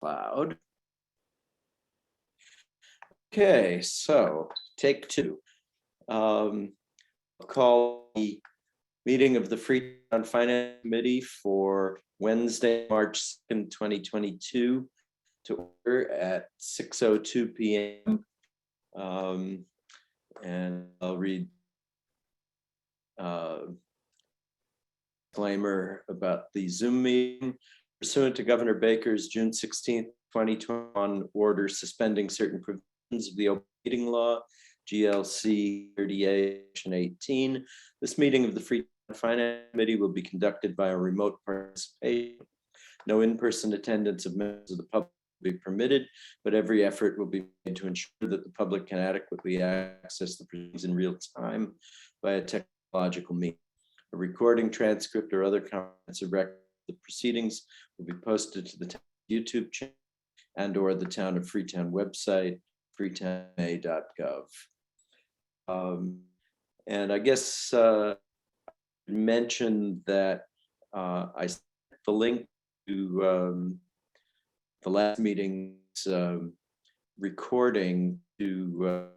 Cloud. Okay, so take two. I'll call the meeting of the Freetown Finance Committee for Wednesday, March 2nd, 2022 to order at 6:02 p.m. And I'll read disclaimer about the Zoom meeting. Pursuant to Governor Baker's June 16th, 2021 order suspending certain provisions of the open meeting law, GLC 38-18, this meeting of the Freetown Finance Committee will be conducted by a remote participation. No in-person attendance of members of the public will be permitted, but every effort will be made to ensure that the public can adequately access the proceedings in real time by a technological means. A recording, transcript, or other comments of record of the proceedings will be posted to the YouTube channel and/or the Town of Freetown website, freetownma.gov. And I guess mention that I sent the link to the last meeting's recording to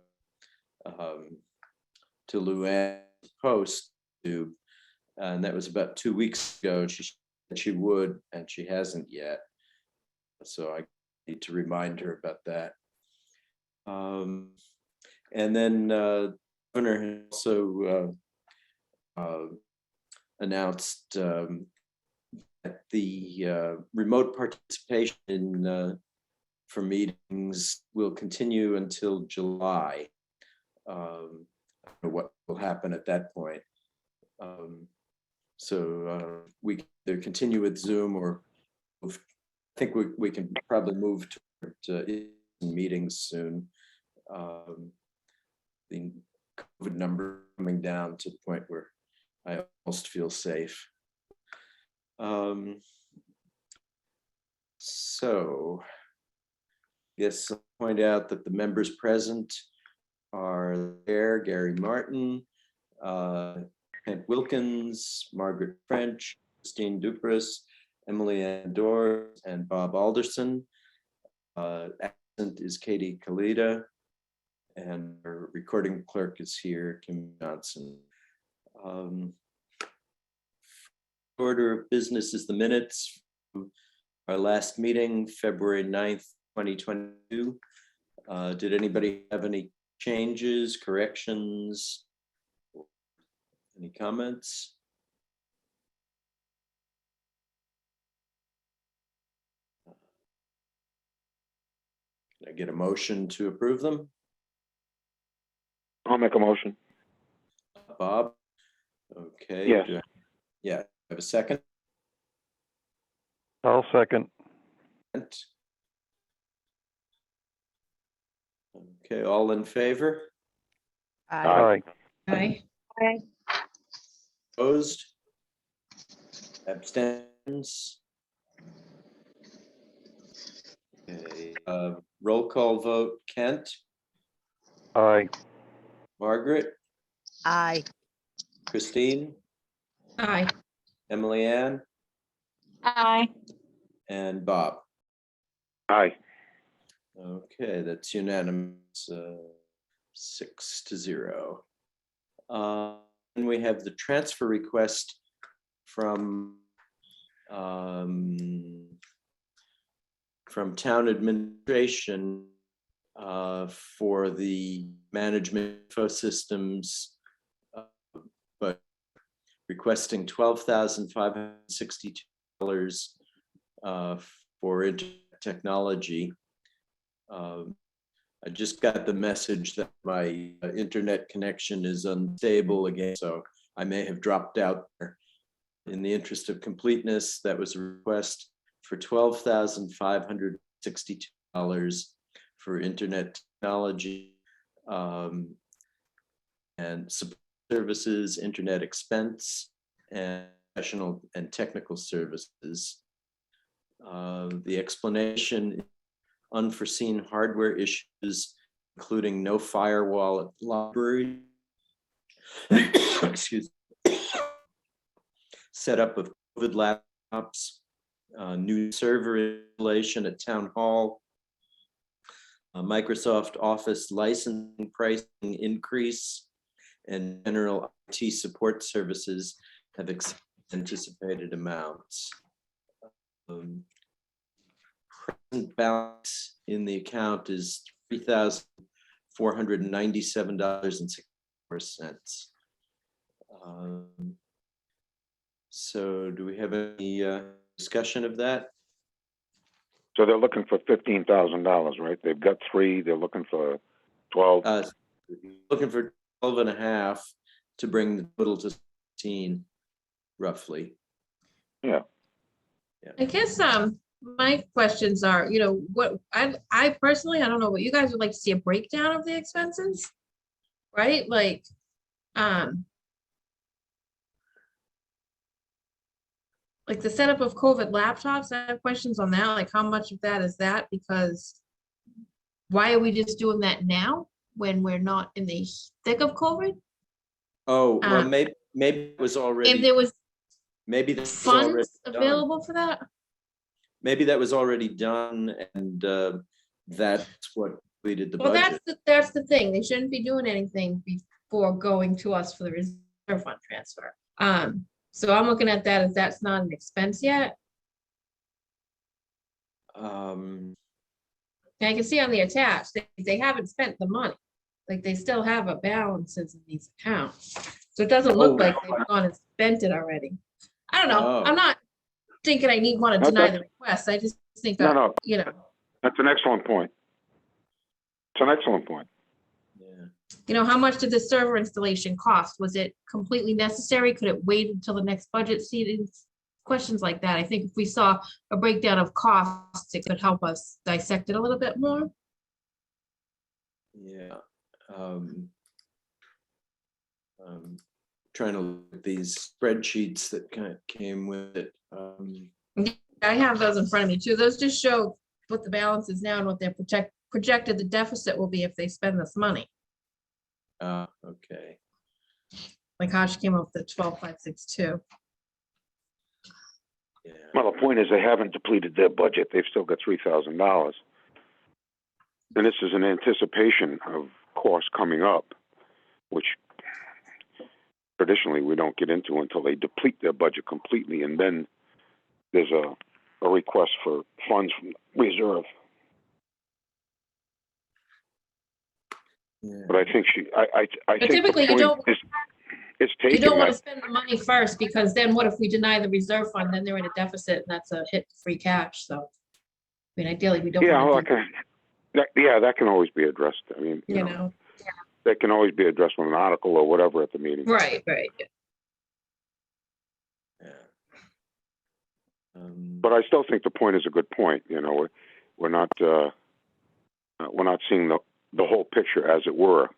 Luann's post to, and that was about 2 weeks ago. She said she would, and she hasn't yet. So I need to remind her about that. And then Governor also announced that the remote participation for meetings will continue until July. I don't know what will happen at that point. So we either continue with Zoom or move. I think we can probably move to meetings soon. The COVID number coming down to the point where I almost feel safe. So yes, I'll point out that the members present are there: Gary Martin, Kent Wilkins, Margaret French, Christine Dupras, Emily Andor, and Bob Alderson. Absent is Katie Kalita, and our recording clerk is here, Kim Johnson. Order of business is the minutes from our last meeting, February 9th, 2022. Did anybody have any changes, corrections, any comments? Can I get a motion to approve them? I'll make a motion. Bob? Okay. Yes. Yeah, have a second? I'll second. Okay, all in favor? Aye. Aye. Opposed? Abstentions? Okay, roll call vote. Kent? Aye. Margaret? Aye. Christine? Aye. Emily Ann? Aye. And Bob? Aye. Okay, that's unanimous, 6-0. And we have the transfer request from town administration for the management info systems, but requesting $12,562 for internet technology. I just got the message that my internet connection is unstable again, so I may have dropped out there. In the interest of completeness, that was a request for $12,562 for internet technology and support services, internet expense, and professional and technical services. The explanation: unforeseen hardware issues, including no firewall at the library, excuse me, setup of COVID laptops, new server installation at Town Hall, Microsoft Office licensing pricing increase, and general IT support services have exceeded anticipated amounts. Present balance in the account is $3,497.64. So do we have any discussion of that? So they're looking for $15,000, right? They've got 3, they're looking for 12. Looking for 12 and a half to bring the total to 16, roughly. Yeah. I guess my questions are, what I personally, I don't know what you guys would like to see a breakdown of the expenses, right? Like the setup of COVID laptops, I have questions on that, like how much of that is that? Because why are we just doing that now when we're not in the thick of COVID? Oh, well, maybe it was If already, there was maybe that was already funds done. available for that? Maybe that was already done, and that's what we did the Well, budget. that's the thing. They shouldn't be doing anything before going to us for the reserve fund transfer. So I'm looking at that as that's not an expense yet. Um, And I can see on the attached, they haven't spent the money. Like they still have a balances in these accounts. So it doesn't look Oh. like they've gone and spent it already. I don't know. Oh. I'm not thinking I want to No, deny that's- the request. I just think No, that, no. That's an excellent point. It's an excellent point. yeah. How much did the server installation cost? Was it completely necessary? Could it wait until the next budget season? Questions like that. I think if we saw a breakdown of costs, it could help us dissect it a little bit more. Yeah. Trying to look at these spreadsheets that kind of came with it. I have those in front of me too. Those just show what the balance is now and what their projected the deficit will be if they spend this money. Okay. Like how she came up with the 12,562. Yeah. Well, the point is they haven't depleted their budget. They've still got $3,000. And this is an anticipation of costs coming up, which traditionally we don't get into until they deplete their budget completely. And then there's a request for funds from reserve. Yeah. But I think I But think typically the you point don't, is you taking don't want that. to spend the money first because then what if we deny the reserve fund, then they're in a deficit and that's a hit to free cash. So, I mean, ideally we don't Yeah, well, want to that can always be addressed. I mean, do, you know. that can always be addressed with an article or whatever at the meeting. Right. Yeah. But I still think the point is a good point. We're not seeing the whole picture, as it were.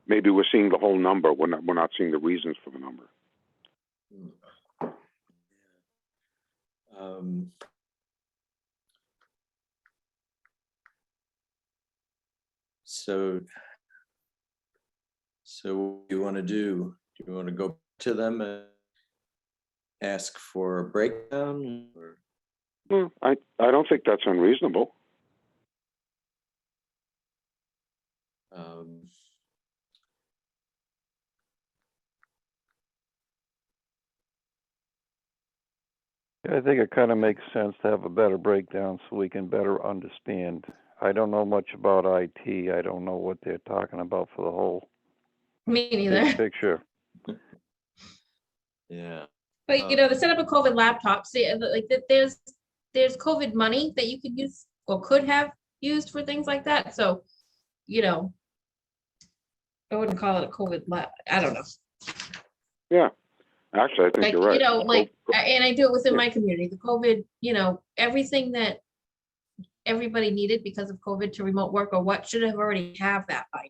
Maybe we're seeing the whole number. We're not seeing the reasons for the number. So what do you want to do? Do you want to go to them and ask for a breakdown? Or? Well, I don't think that's unreasonable. I think it kind of makes sense to have a better breakdown so we can better understand. I don't know much about IT. I don't know what they're talking about for the whole Me big neither. picture. Yeah. But the setup of COVID laptops, like there's COVID money that you could use or could have used for things like that. So, I wouldn't call it a COVID lab. I don't know. Yeah, actually, I think Like, you're right. and I do it within my community. The COVID, everything that everybody needed because of COVID to remote work or what should have already have that by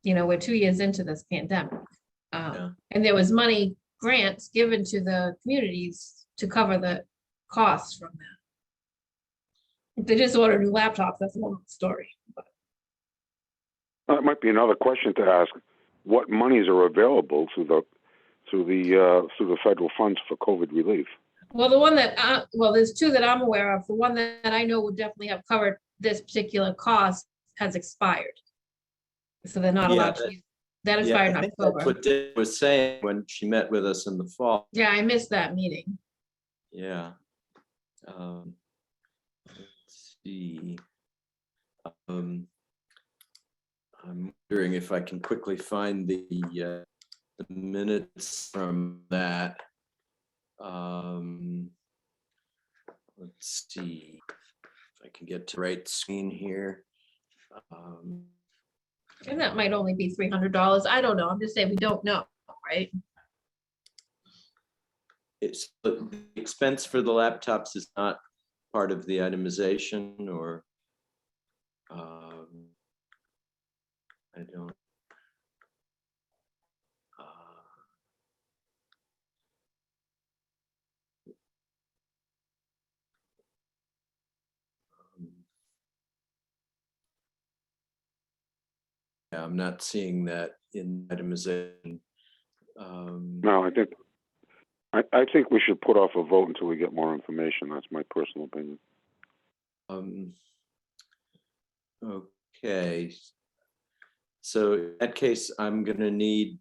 now. We're 2 years into this pandemic. And there was money grants given to the communities to cover the costs from that. If they just order new laptops, that's a whole story. But That might be another question to ask: what monies are available through the federal funds for COVID relief? Well, the one that, well, there's two that I'm aware of. The one that I know would definitely have covered this particular cost has expired. So they're not Yeah, allowed to use, that Yeah, expired I in think that's October. what Deb was saying when she met with us in the fall. Yeah, I missed that meeting. Yeah. Let's see. I'm wondering if I can quickly find the minutes from that. Let's see if I can get to the right screen here. And that might only be $300. I don't know. I'm just saying we don't know, right? It's the expense for the laptops is not part of the itemization, or I don't. Yeah, I'm not seeing that in itemization. No, I think we should put off a vote until we get more information. That's my personal opinion. Okay. So in that case, I'm gonna need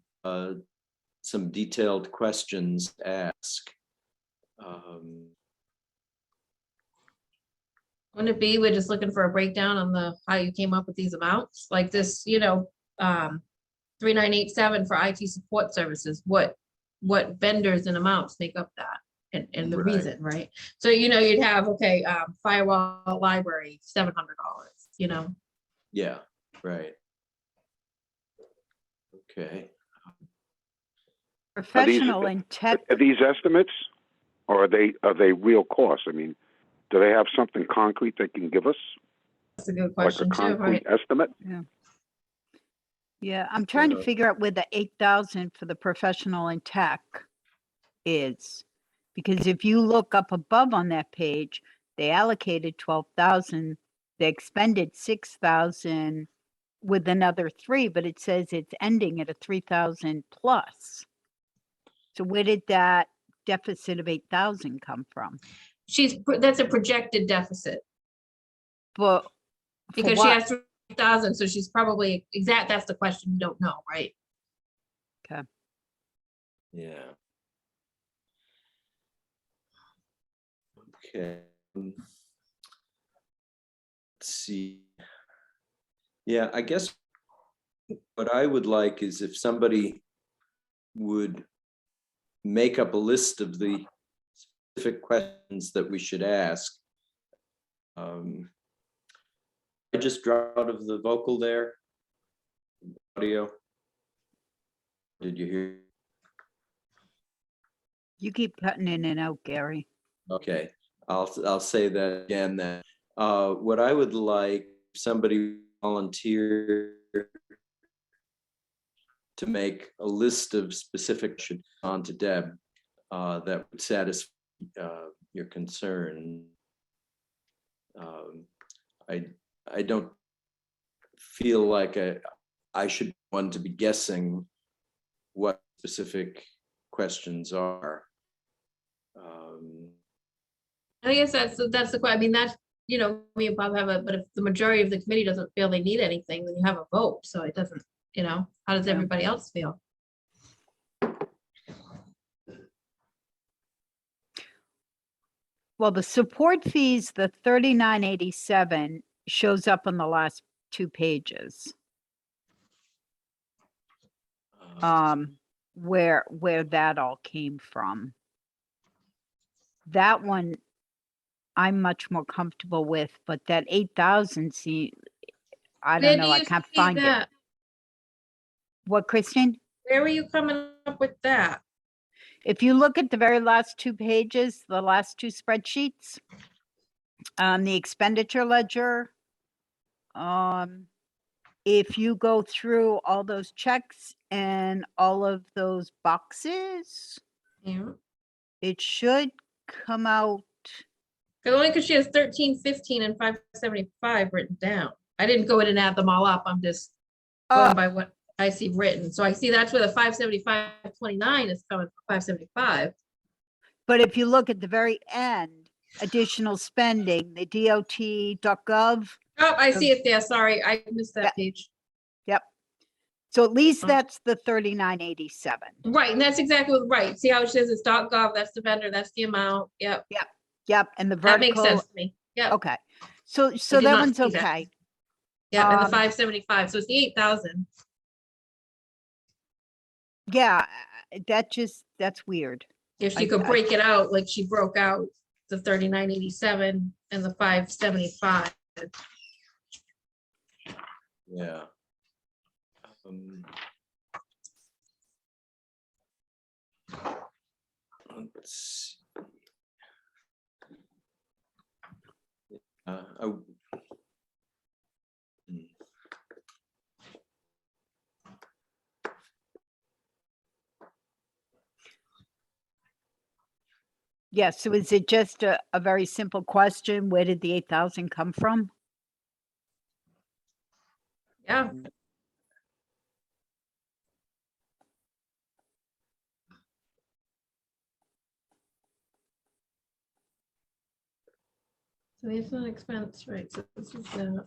some detailed questions to ask. Wouldn't it be, we're just looking for a breakdown on the, how you came up with these amounts, like this, 3987 for IT support services, what vendors and amounts make up that? And the Right. reason, right? So, you'd have, okay, firewall library, $700, Yeah, right. Okay. Professional and tech, Are these estimates, or are they real costs? I mean, do they have something concrete they can give us, That's a good like a question too, concrete right? estimate? yeah, I'm trying to Uh, figure out where the 8,000 for the professional and tech is. Because if you look up above on that page, they allocated 12,000, they expended 6,000 with another 3, but it says it's ending at a 3,000 plus. So where did that deficit of 8,000 come from? That's a projected deficit, But for because she what? has 3,000, so she's probably exact, that's the question, you don't know, right? Yeah. Okay. Let's see. Yeah, I guess what I would like is if somebody would make up a list of the specific questions that we should ask. I just dropped out of the vocal there. Audio. Did you hear? You keep cutting in and out, Gary. Okay, I'll say that again then. What I would like, somebody volunteer to make a list of specific should on to Deb that would satisfy your concern. I don't feel like I should want to be guessing what specific questions are. I guess that's the question. I mean, that's, me and Bob have but if the majority of the committee doesn't feel they need anything, then you have a vote. So it doesn't, how does Yeah. everybody else feel? Well, the support fees, the 3987 shows up on the last 2 pages, where that all came from. That one I'm much more comfortable with, but that 8,000, I Where don't do know, I you can't see find it. that? What, Kristen? Where were you coming up with that? If you look at the very last 2 pages, the last 2 spreadsheets, the expenditure ledger, if you go through all those checks and all of those boxes, Yeah. it should come out. Only because she has 13, 15, and 575 written down. I didn't go in and add them all up. I'm just going by what I see written. So I see that's where the 575.29 is coming from, 575. But if you look at the very end, additional spending, the DOT.gov. Oh, I see it there. Sorry, I missed Yeah. that page. So at least Uh-huh. that's the 3987. Right, and that's exactly what, right. See how it says it's .gov, that's the vendor, that's the amount. Yep, Yep, and the that makes vertical. sense to me. Yep. Okay. So did that not one's see that. okay. Yeah, and the Um, 575, so it's the 8,000. Yeah, that's weird. If she I- could I- break it out, like she broke out the 3987 and the 575. Yeah. Um, Let's see. Hmm. Yeah, so is it just a very simple question? Where did the 8,000 come from? Yeah, so it's an expense, right? So this is the.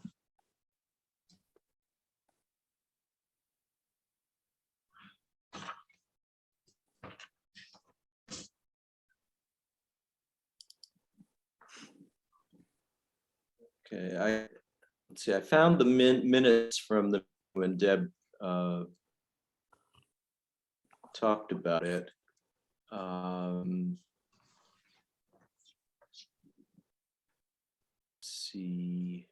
Okay, let's see, I found the minutes from when Deb talked about it. Let's see.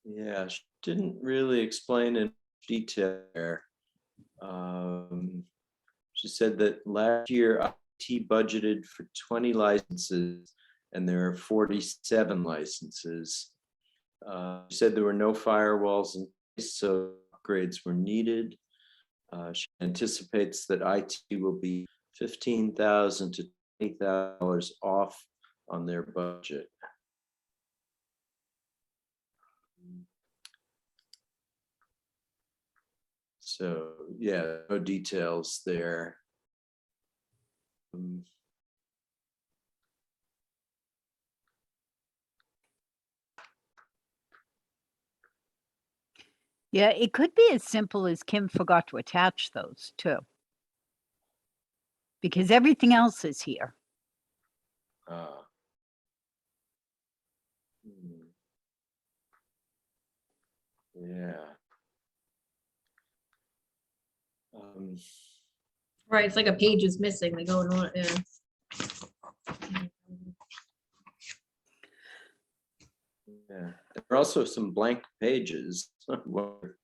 Yeah, she didn't really explain in detail there. She said that last year IT budgeted for 20 licenses and there are 47 licenses. She said there were no firewalls in place, so upgrades were needed. She anticipates that IT will be $15,000 to $20,000 off on their budget. So yeah, no details there. Yeah, it could be as simple as Kim forgot to attach those too. Because everything else is here. uh, hmm. Yeah. Right, it's like a page is missing, they go on, yeah. Yeah, there are also some blank pages. Whether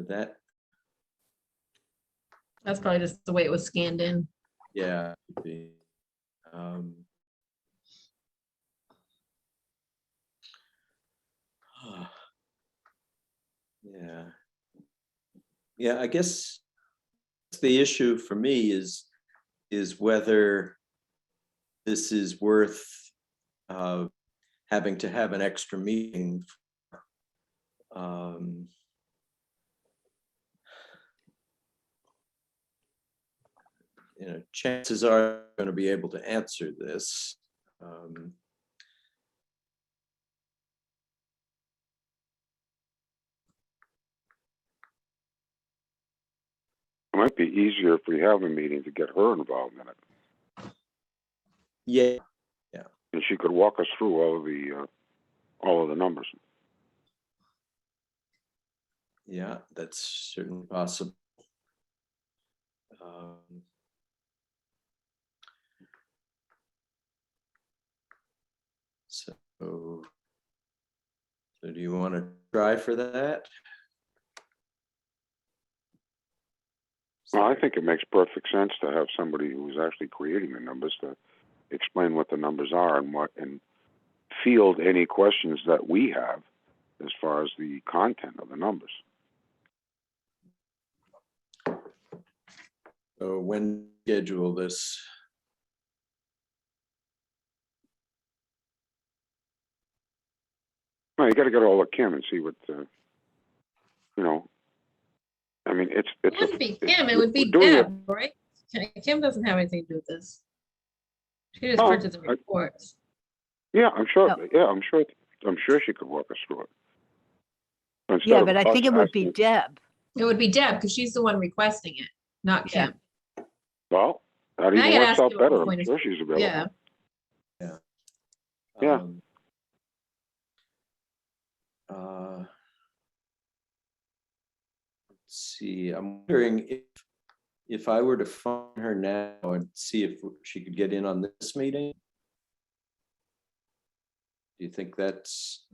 that, That's probably just the way it was scanned in. yeah, could be. Yeah. Yeah, I guess the issue for me is whether this is worth having to have an extra meeting. You know, chances are going to be able to answer this. It might be easier if we have a meeting to get her involved in it, Yeah, and she could walk us through all of the numbers. yeah, that's certainly possible. So do you want to try for that? Well, I think it makes perfect sense to have somebody who's actually creating the numbers to explain what the numbers are and field any questions that we have as far as the content of the numbers. So when schedule this? No, you got to get all of Kim and see what, you know. I mean, it's. It wouldn't be Kim, it we're would be doing it- Deb, right? Kim doesn't have anything to do with this. She just Oh, printed the reports. Yeah, I'm sure. No. Yeah, I'm sure she could walk us through it. Instead Yeah, of but I us think it would be asking- Deb. It would be Deb, because she's the one requesting it, not Yeah. Kim. Well, that I even can works ask out you at better. one I'm point if- sure she's available. Yeah, Yeah. Um, Let's see, I'm wondering if I were to phone her now and see if she could get in on this meeting? Do you think that's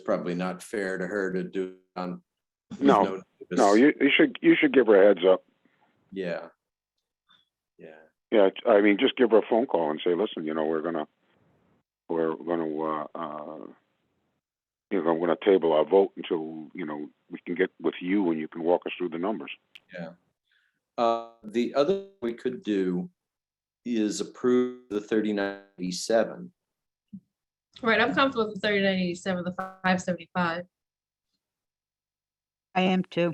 probably not fair to her to do on? with No, notice? No, you should give her a heads up. Yeah. Yeah, Yeah, I mean, just give her a phone call and say, listen, you know, we're gonna, you know, I'm gonna table our vote until, you know, we can get with you and you can walk us through the numbers. yeah. The other thing we could do is approve the 3987. right, I'm comfortable with the 3987, the 575. I am too.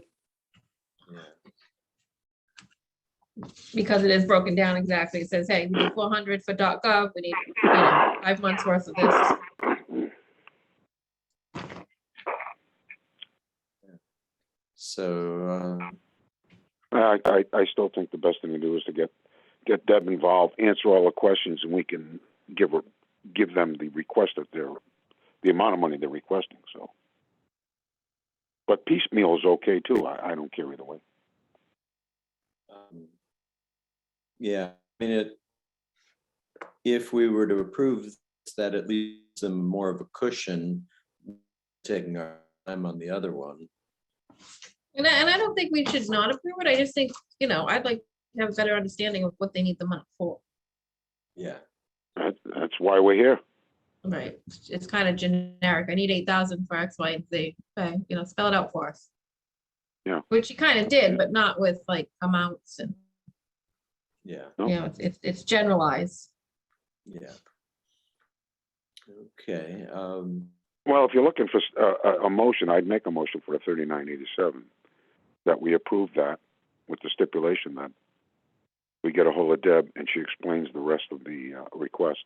Yeah. Because it is broken down exactly. It says, hey, we need 400 for .gov, we need, 5 months worth of this. So, I still think the best thing to do is to get Deb involved, answer all the questions, and we can give them the request that the amount of money they're requesting. So, but piecemeal is okay too. I don't care either way. yeah, I mean, if we were to approve this, that at least some more of a cushion, taking our time on the other one. And I don't think we should not approve it. I just think, I'd like to have a better understanding of what they need the money for. Yeah, That's why we're here. Right. It's kind of generic. I need 8,000 for X, Y, and Z. Okay, spell it out for us. Yeah. Which you kind of did, but not with like amounts and, yeah, No. it's generalized. yeah. Okay, Well, if you're looking for a motion, I'd make a motion for a 3987 that we approve that with the stipulation that we get a hold of Deb and she explains the rest of the request.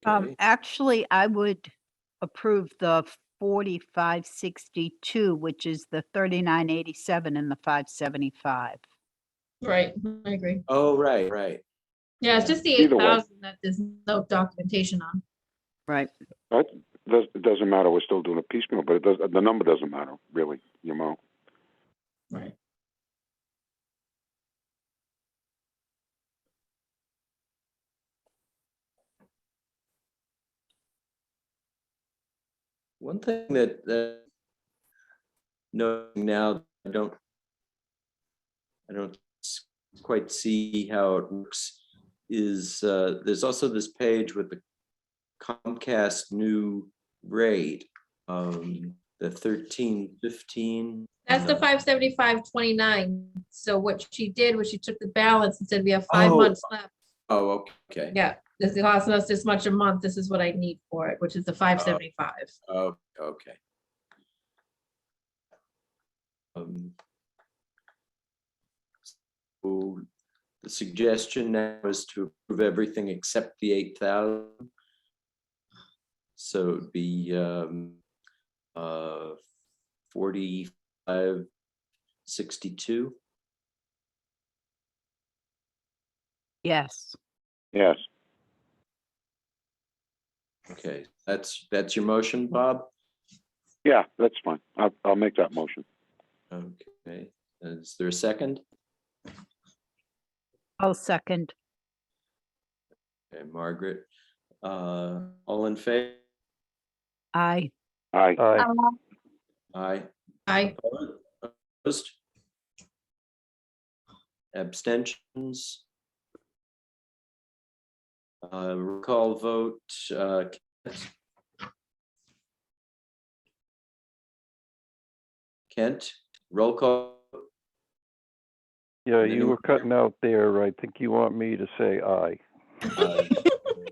okay. Actually, I would approve the 4562, which is the 3987 and the 575. Right, I agree. Oh, right. Yeah, it's just the Either way. 8,000 that there's no documentation on. Right. It doesn't matter. We're still doing a piecemeal, but the number doesn't matter, really, the amount. Right. One thing that knowing now, I don't quite see how it works, is there's also this page with the Comcast new rate, the 1315. That's the 575.29. So what she did was she took the balance and said, we have 5 Oh. months left. Oh, okay. Yeah, this is costing us this much a month. This is what I need for it, which is the 575. Oh, okay. So the suggestion now is to approve everything except the 8,000. So it'd be 4562. Yes. Yes. Okay, that's your motion, Bob? Yeah, that's fine. I'll make that motion. Okay, is there a second? I'll second. Okay, Margaret, all in favor? Aye. Aye. Aye. Aye. I, Opposed? Abstentions? Roll call vote, Kent, roll call. Yeah, The you new were cutting out there. I think you want me to say aye. uh,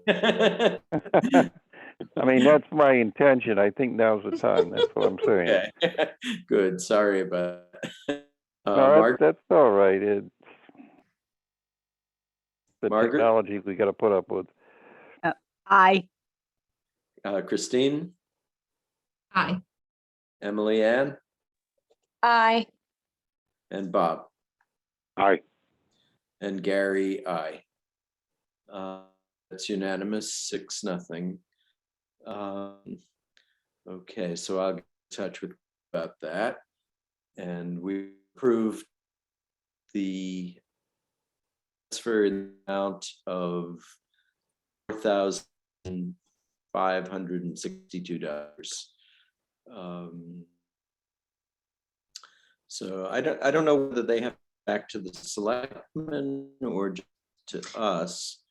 I mean, that's my intention. I think now's the time. That's what I'm saying. Okay, good. Sorry about that. No, Margaret, that's all right. It's the Margaret? technology we got to put up with. Aye. Christine, Aye. Emily Ann, Aye. and Bob, Aye. and Gary, aye. That's unanimous, 6-0. Okay, so I'll get in touch with about that. And we approved the transfer in the amount of $4,562. So I don't know whether they have back to the selectmen or just to us.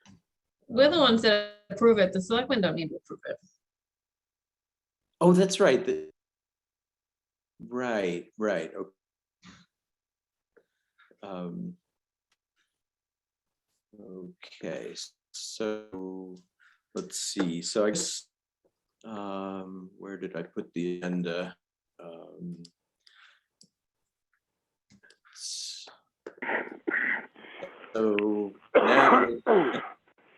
We're the ones that approve it. The selectmen don't need to approve it. Oh, that's right. Right. Okay. Okay, so let's see. So I guess where did I put the agenda? So now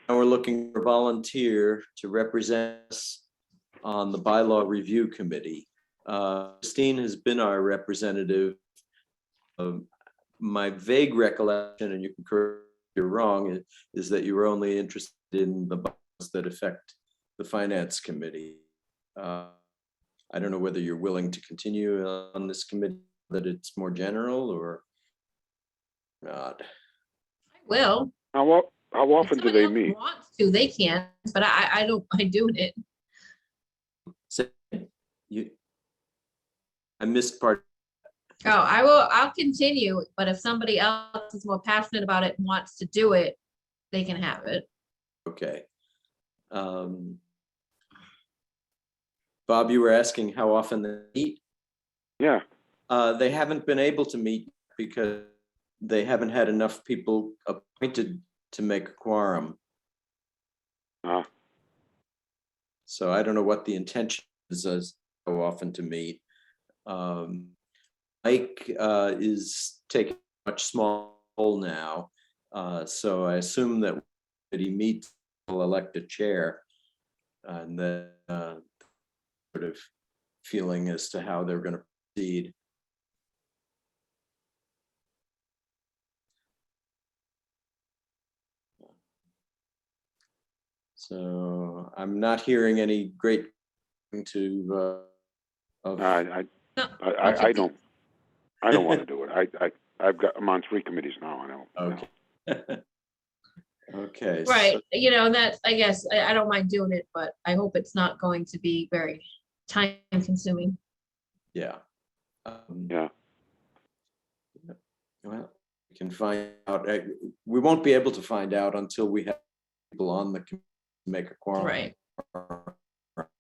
we're looking for a volunteer to represent us on the bylaw review committee. Christine has been our representative. My vague recollection, and you can correct if you're wrong, is that you were only interested in the bylaws that affect the finance committee. I don't know whether you're willing to continue on this committee, that it's more general or not. I will. How If often do somebody they else meet? wants to, they can, but I don't mind doing it. So I missed part. Oh, I'll continue, but if somebody else is more passionate about it and wants to do it, they can have it. Okay. Bob, you were asking how often they meet. Yeah. They haven't been able to meet because they haven't had enough people appointed to make a quorum. So I don't know what the intention is as how often to meet. Mike is taking a much smaller role now. So I assume that he meets, will elect a chair, and then sort of feeling as to how they're going to proceed. So I'm not hearing any great to. I No, don't want to do it. I'm on 3 committees now. I know. Okay. Okay. right, so- and that's, I guess, I don't mind doing it, but I hope it's not going to be very time consuming. Yeah. Yeah. Well, we can find out. We won't be able to find out until we have people on the committee to make a quorum. Right.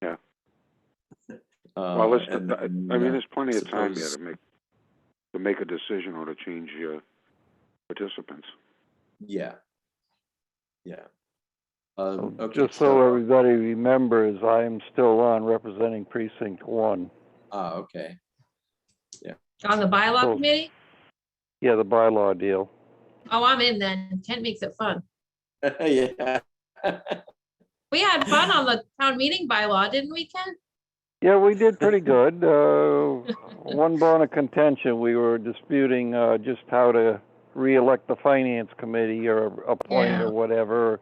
Yeah. Well, and I then, mean, there's plenty of time here suppose- to make a decision or to change your participants. Yeah. Okay, Just so everybody remembers, I am still on representing precinct 1. Okay. On the bylaw So- committee? Yeah, the bylaw deal. Oh, I'm in then. Kent makes it fun. Yeah. We had fun on the town meeting bylaw, didn't we, Ken? Yeah, we did pretty good. One bone of contention, we were disputing just how to reelect the finance committee or appoint Yeah. or whatever.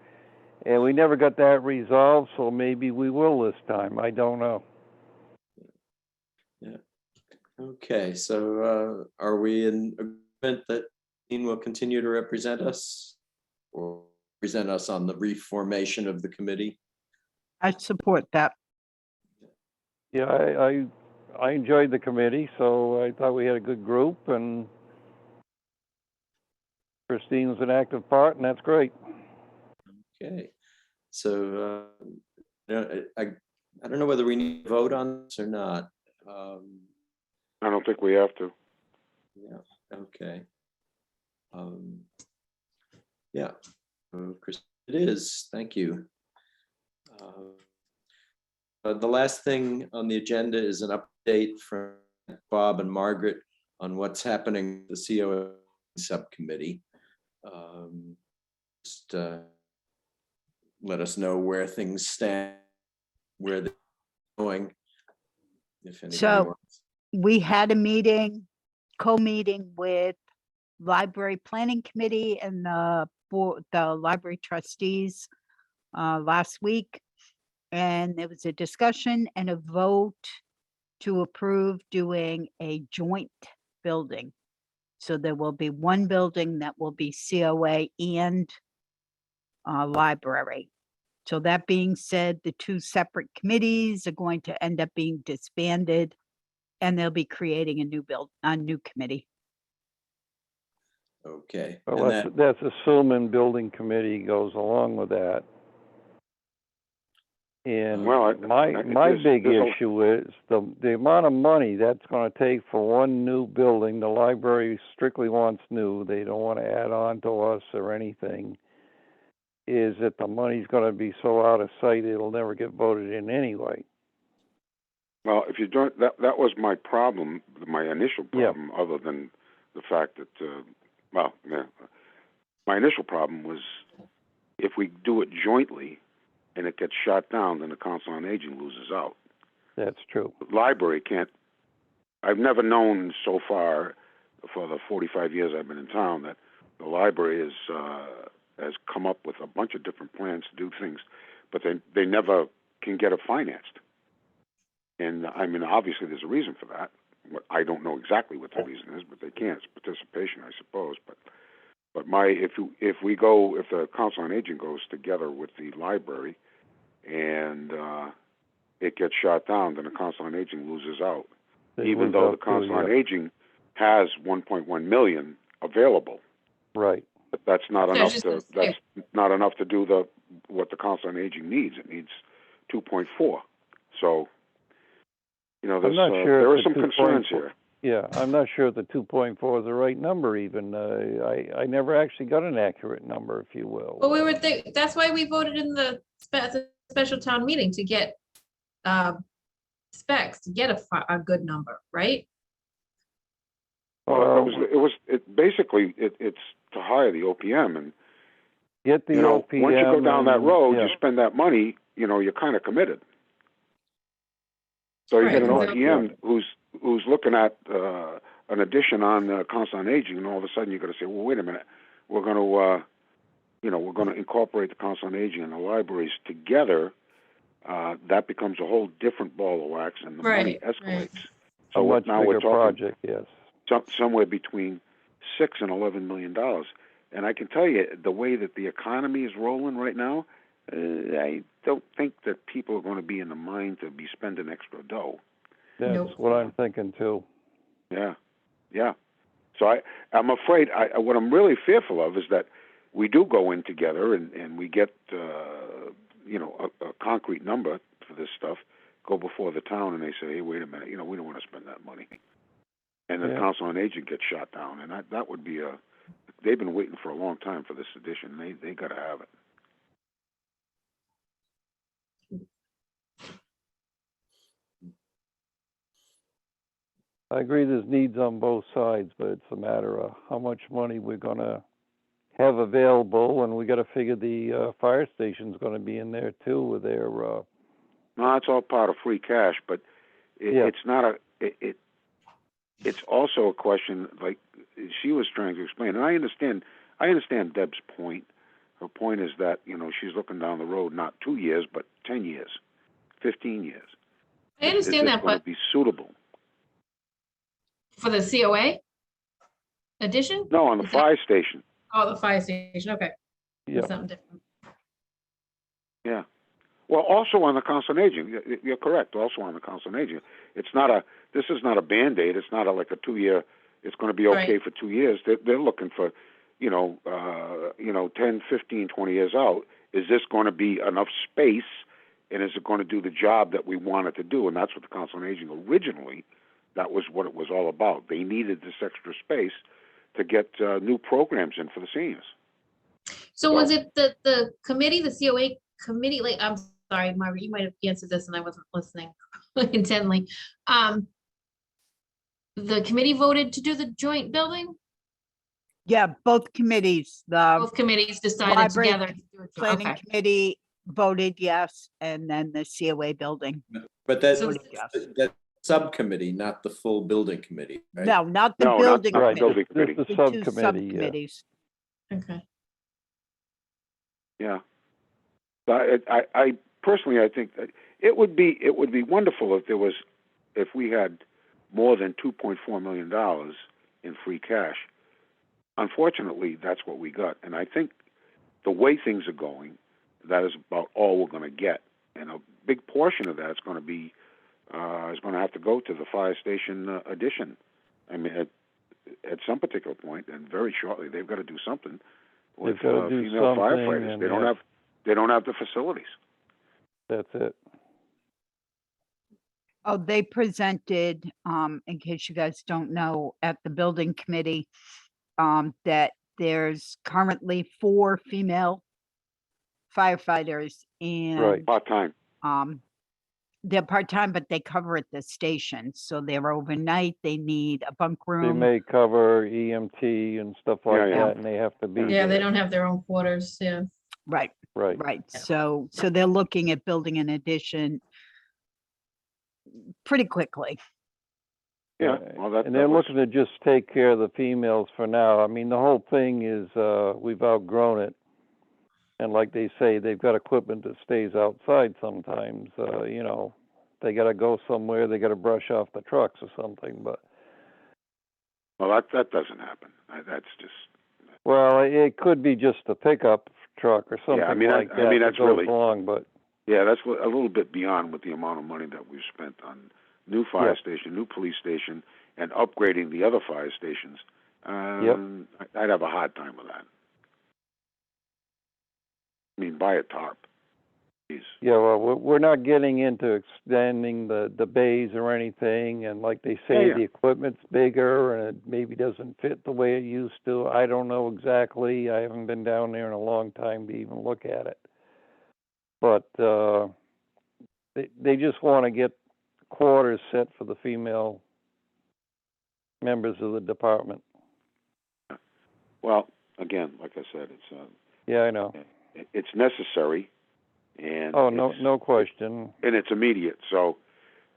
And we never got that resolved, so maybe we will this time. I don't know. Okay, so are we in agreement that Dean will continue to represent us or present us on the reformation of the committee? I support that. Yeah, I enjoyed the committee, so I thought we had a good group, and Christine was an active part, and that's great. Okay, so I don't know whether we need to vote on this or not. I don't think we have to. Yeah, okay. Yeah, Chris, it is, thank you. The last thing on the agenda is an update from Bob and Margaret on what's happening with the COA subcommittee. Just let us know where things stand, where they're going. If anybody So- wants. We had a meeting, co-meeting with Library Planning Committee and the library trustees last week. And there was a discussion and a vote to approve doing a joint building. So there will be one building that will be COA and library. So that being said, the two separate committees are going to end up being disbanded, and they'll be creating a new committee. Okay. Well, And that's, that- that's assuming building committee goes along with that. And Well, my there's- big there's a- issue is the amount of money that's gonna take for one new building. The library strictly wants new. They don't wanna add on to us or anything. Is that the money's gonna be so out of sight, it'll never get voted in anyway. Well, if you don't, that was my problem, my initial Yeah. problem, other than the fact that, my initial problem was if we do it jointly and it gets shot down, then the Council on Aging loses out. That's true. The library can't, I've never known so far, for the 45 years I've been in town, that the library has come up with a bunch of different plans to do things, but they never can get it financed. And I mean, obviously, there's a reason for that. I don't know exactly what the reason is, but they can't. It's participation, I suppose. But if the Council on Aging goes together with the library, and it gets shot down, then the Council on Aging loses out. They Even lose though the out too, Council on yeah. Aging has 1.1 million available, Right. but that's not So I was enough just to gonna say- that's not enough to do what the Council on Aging needs. It needs 2.4. So, I'm not sure there if are some the concerns 2.4 here. Yeah, I'm not sure if the 2.4 is the right number even. I never actually got an accurate number, if you will. But that's why we voted in the special town meeting to get specs, to get a good number, right? Well, basically it's to hire the OPM, and Get the OPM. once you go down that road, yeah. you spend that money, you're kind of committed. So you Right, get an exactly. OPM who's looking at an addition on Council on Aging, and all of a sudden you're going to say, well, wait a minute, we're going to incorporate the Council on Aging and the libraries together. That becomes a whole different ball of wax, and the money Right, escalates. right. A So much now bigger we're talking project, yes. somewhere between $6 and $11 million. And I can tell you, the way that the economy is rolling right now, I don't think that people are going to be in the mind to be spending extra dough. That's Nope. what I'm thinking too. Yeah. So I'm afraid, what I'm really fearful of is that we do go in together and we get, a concrete number for this stuff, go before the town, and they say, hey, wait a minute, we don't want to spend that money. And the Yeah. Council on Aging gets shot down, and that would be they've been waiting for a long time for this addition. They got to have it. I agree there's needs on both sides, but it's a matter of how much money we're gonna have available, and we gotta figure the fire station's gonna be in there too with their No, it's all part of free cash, but Yeah. it's not it's also a question, like she was trying to explain, and I understand Deb's point. Her point is that, she's looking down the road, not 2 years, but 10 years, 15 years. I understand that, Is this going but to be suitable? for the COA addition? No, on the Is that- fire station. Oh, the fire station, okay. yeah. That's something different. Yeah. Well, also on the Council on Aging, you're correct. Also on the Council on Aging, this is not a Band-Aid. It's not like a 2-year. It's going to be okay Right. for 2 years. They're looking for, 10, 15, 20 years out. Is this going to be enough space, and is it going to do the job that we want it to do? And that's what the Council on Aging originally, that was what it was all about. They needed this extra space to get new programs in for the seniors. So was it the committee, the COA committee, like, I'm sorry, Margaret, you might have answered this and I wasn't listening intently. The committee voted to do the joint building? Yeah, both committees, the Both committees decided Library together. to do it. planning Okay, committee voted yes, and then the COA building But that, So- voted yes. that subcommittee, not the full building committee, right? No, not the No, not building the Right, building committee, this committee. is the two subcommittee, yeah. subcommittees. okay. Yeah. I personally, I think that it would be wonderful if we had more than $2.4 million in free cash. Unfortunately, that's what we got, and I think the way things are going, that is about all we're going to get, and a big portion of that is going to have to go to the fire station addition. I mean, at some particular point, and very shortly, they've got to do something with They've gotta do female something, firefighters. and They don't yeah. have the facilities. That's it. Oh, they presented, in case you guys don't know, at the building committee, that there's currently 4 female firefighters and, Part-time. they're part-time, but they cover at the station. So they're overnight, they need a bunk They room. may cover EMT and stuff like Yeah, yeah. that, and they have to be Yeah, they there. don't have their own quarters, yeah. Right, Right. right. Yeah. So they're looking at building an addition pretty quickly. Yeah, Right. well, And they're looking to just take care of the females for now. I mean, the whole thing is, we've outgrown it. And like they say, they've got equipment that stays outside sometimes, you know, they gotta go somewhere, they gotta brush off the trucks or something, but, Well, that doesn't happen. That's just. well, it could be just a pickup truck or something I mean, like I that mean, that that's goes really- along, but, Yeah, that's a little bit beyond with the amount of money that we've spent on new fire Yeah. station, new police station, and upgrading the other fire stations. I'd have a hard time with that. I mean, buy a tarp. Jeez. yeah, well, we're not getting into extending the bays or anything, and like they say, Yeah. the equipment's bigger and it maybe doesn't fit the way it used to. I don't know exactly. I haven't been down there in a long time to even look at it. But, they just wanna get quarters set for the female members of the department. Well, again, like I said, Yeah, I know. it's necessary, and Oh, no question. and it's immediate. So,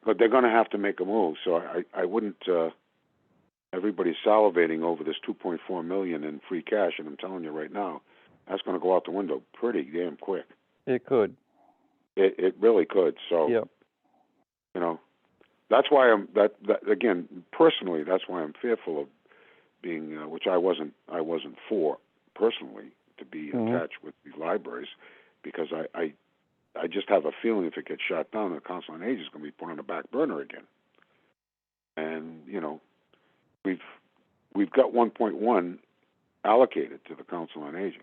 but they're going to have to make a move. So I wouldn't. Everybody's salivating over this $2.4 million in free cash, and I'm telling you right now, that's going to go out the window pretty damn quick. It could, It really could. So, yep. you know, that's why that again, personally, that's why I'm fearful of being, which I wasn't for personally, to be Mhm. attached with the libraries, because I just have a feeling if it gets shut down, the Council on Aging is going to be put on the back burner again. And you know, we've got 1.1 allocated to the Council on Aging,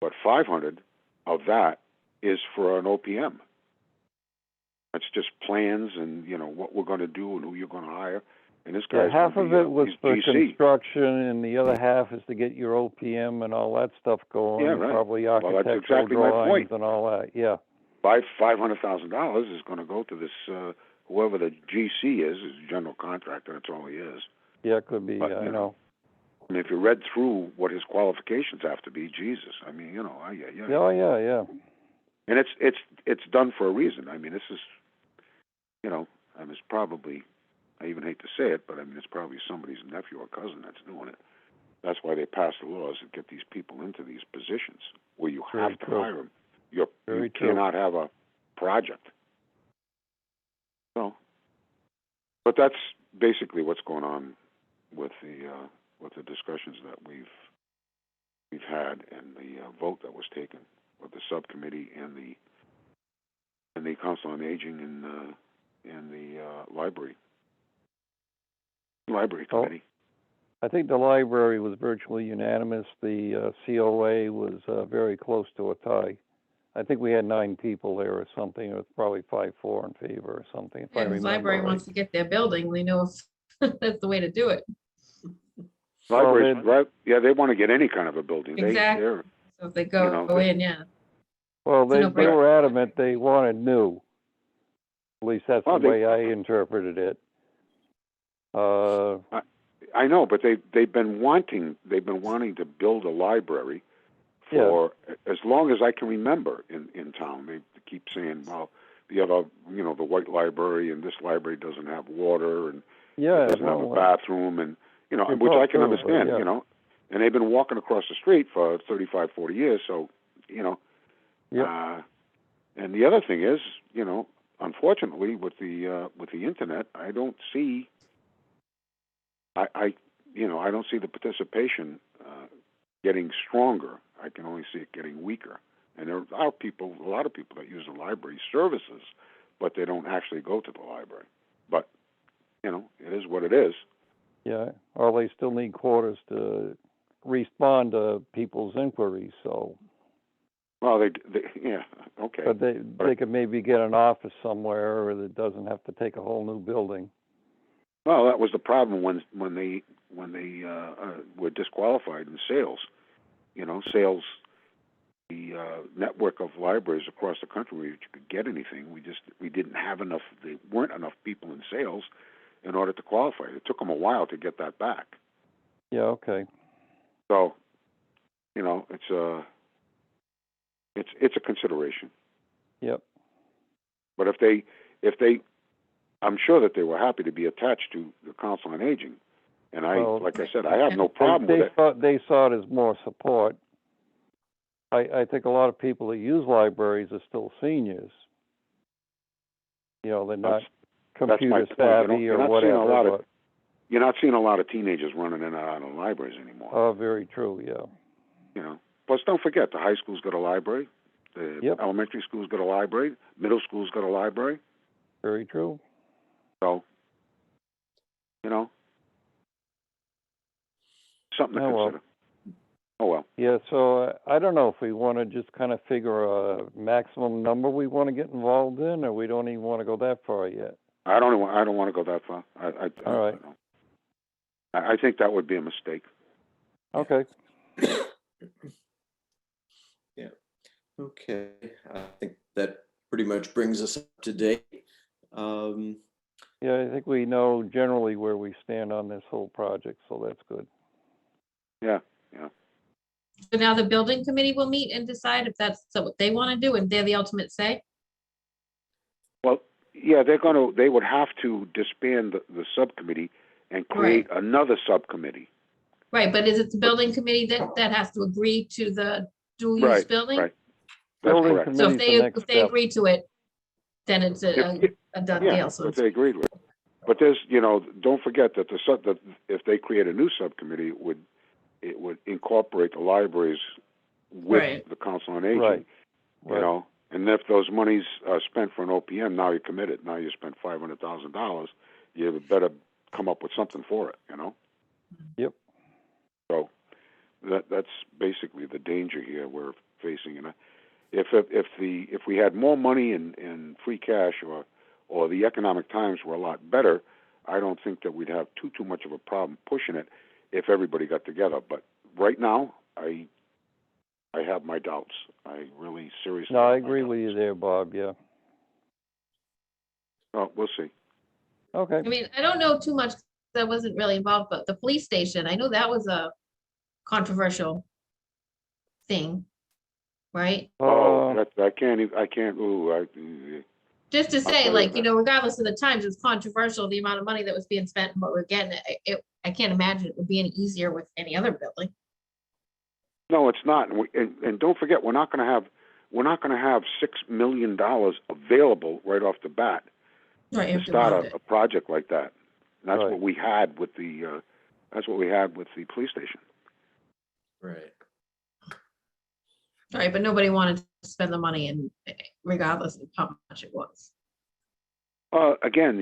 but 500 of that is for an OPM. That's just plans and, you know, what we're going to do and who you're going to hire. And this Yeah, guy's half gonna of be, it was he's for GC. construction, and the other half is to get your OPM and all that stuff going. Yeah, and right. Probably Well, that's architectural exactly my drawings point. and all that, yeah. $500,000 is going to go to this, whoever the GC is general contractor, that's all he is. Yeah, it could be, But, I you know. I mean, if you read through what his qualifications have to be, Jesus, I mean, you know, yeah. Oh, yeah. And it's done for a reason. I mean, this is, you know, I mean, it's probably, I even hate to say it, but I mean, it's probably somebody's nephew or cousin that's doing it. That's why they passed the laws to get these people into these positions where you Very have to true. hire them. You Very true. cannot have a project. So, but that's basically what's going on with the discussions that we've had and the vote that was taken with the subcommittee and the Council on Aging and the library Oh. committee. I think the library was virtually unanimous. The COA was very close to a tie. I think we had 9 people there or something. It was probably 5-4 in favor or something, if I Yeah, the remember library right. wants to get their building. We know if that's the way to do it. Libraries, right? Yeah, they want to get any kind of a building. Exactly. They're, So if they go know, in, yeah. Well, It's a they no-brainer. were adamant they wanted new. At least that's Well, the way I interpreted it. I know, but they've been wanting to build a library for as long as I can remember in town. They keep saying, well, the other, the white library and this library doesn't have water and it doesn't have a bathroom, and which I can understand, and they've been walking across the street for 35, 40 years, so and the other thing is, unfortunately, with the internet, I don't see, I don't see the participation getting stronger. I can only see it getting weaker. And there are a lot of people that use the library services, but they don't actually go to the library. But it is what it is. Yeah, or they still need quarters to respond to people's inquiries. So. Well, they okay. But they could maybe get an office somewhere that doesn't have to take a whole new building. Well, that was the problem when they were disqualified in sales. Sales, the network of libraries across the country where you could get anything. We didn't have enough. There weren't enough people in sales in order to qualify. It took them a while to get that back. Yeah. Okay. So, it's a consideration. Yep. But if they, I'm sure that they were happy to be attached to the Council on Aging, and like I said, I have no problem with it. They saw it as more support. I think a lot of people that use libraries are still seniors. They're not computer savvy or whatever. You're not seeing a lot of teenagers running in and out of libraries anymore. Oh, very true. Yeah. Plus, don't forget, the high school's got a library. The elementary school's got a library. Middle school's got a library. Very true. So, something to consider. Oh, well. Yeah, so I don't know if we want to just kind of figure a maximum number we want to get involved in, or we don't even want to go that far yet. I don't want to go that far. All right. I think that would be a mistake. Okay. Yeah. Okay. I think that pretty much brings us up to date. Yeah, I think we know generally where we stand on this whole project, so that's good. Yeah. So now the building committee will meet and decide if that's what they want to do, and they're the ultimate say? Well, yeah, they would have to disband the subcommittee and create another subcommittee. Right, but is it the building committee that has to agree to the dual-use building? Right. That's Building correct. So committee's the next if they step. agree to it, then it's a done deal. So if they agreed with it. But there's, don't forget that that if they create a new subcommittee, it would incorporate the libraries with the Council on Aging. Right. And if those monies are spent for an OPM, now you're committed. Now you spent $500,000. You better come up with something for it. Yep. So that's basically the danger here we're facing. And if we had more money in free cash or the economic times were a lot better, I don't think that we'd have too much of a problem pushing it if everybody got together. But right now, I have my doubts. I really seriously. No, I agree with you there, Bob. Yeah. Well, we'll see. Okay. I mean, I don't know too much, 'cause I wasn't really involved, but the police station, I know that was a controversial thing, right? I can't. Just to I'll say, tell like, you regardless of the times, it's controversial, the amount of money that was being spent and what we're getting. I can't imagine it would be any easier with any other building. No, it's not. And don't forget, we're not going to have $6 million available right off the bat Right. to start a project like that. And that's Right. what we had with the. That's what we had with the police station. Right. Right, but nobody wanted to spend the money, and regardless of how much it was. Again,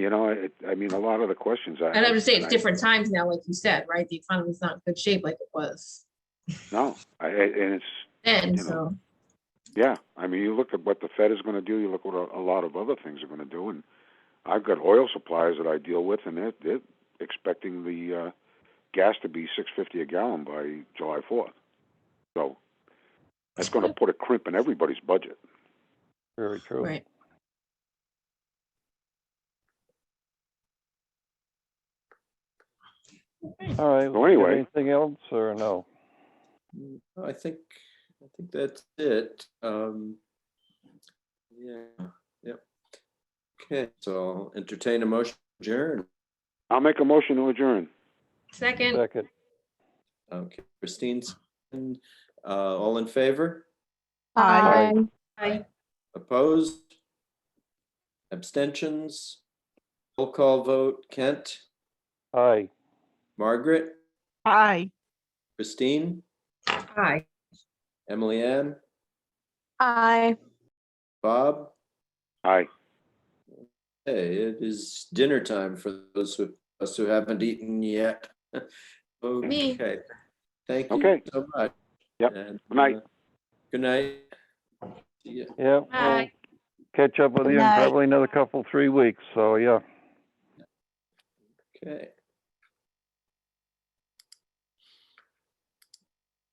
I mean, a lot of the questions. And I'm just saying, it's different times now, like you said, right? The economy's not in good shape like it was No, and it's. then, so. Yeah, I mean, you look at what the Fed is going to do. You look at what a lot of other things are going to do, and I've got oil suppliers that I deal with, and they're expecting the gas to be $6.50 a gallon by July 4th. So that's going to put a crimp in everybody's budget. Very true. Right. All right. So you got anyway. anything else or no? I think that's it. Yeah, yep. Okay, so I'll entertain a motion to adjourn. I'll make a motion to adjourn. Second, Second. Okay, Christine's, all in favor? Aye. aye. Opposed? Abstentions? Roll call vote. Kent? Aye. Margaret? Aye. Christine? Aye. Emily Ann? Aye. Bob? Aye. Hey, it is dinner time for those of us who haven't eaten yet. Me. Okay, thank you Okay. so much. Yep. And, Good night. Good night. See ya. Yeah. We'll Aye. catch up with Good you in night. probably another 3 weeks. So yeah. Okay.